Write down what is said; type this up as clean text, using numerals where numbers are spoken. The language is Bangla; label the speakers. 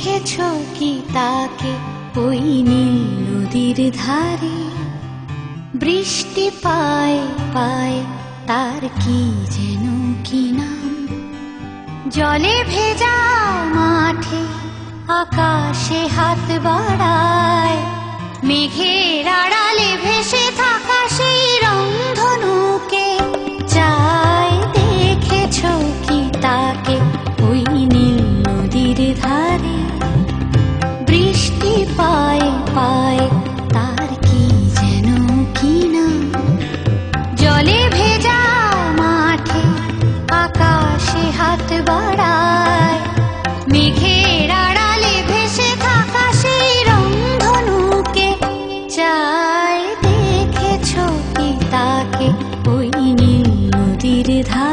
Speaker 1: দেখেছো কি তাকে ওই নীল নদীর ধারে? বৃষ্টি পায় পায় তার কি যেন কি নাম। জলে ভেজা মাঠে আকাশে হাত বাড়ায়, মেঘের আড়ালে ভেসে থাকা সেই রংধনুকে চায়। দেখেছো কি তাকে ওই নীল নদীর ধারে? বৃষ্টি পায় পায় তার কি যেন কি নাম। জলে ভেজা মাঠে আকাশে হাত বাড়ায়, মেঘের আড়ালে ভেসে থাকা সেই রংধনুকে চায়। দেখেছো কি তাকে ওই নীল নদীর ধারে?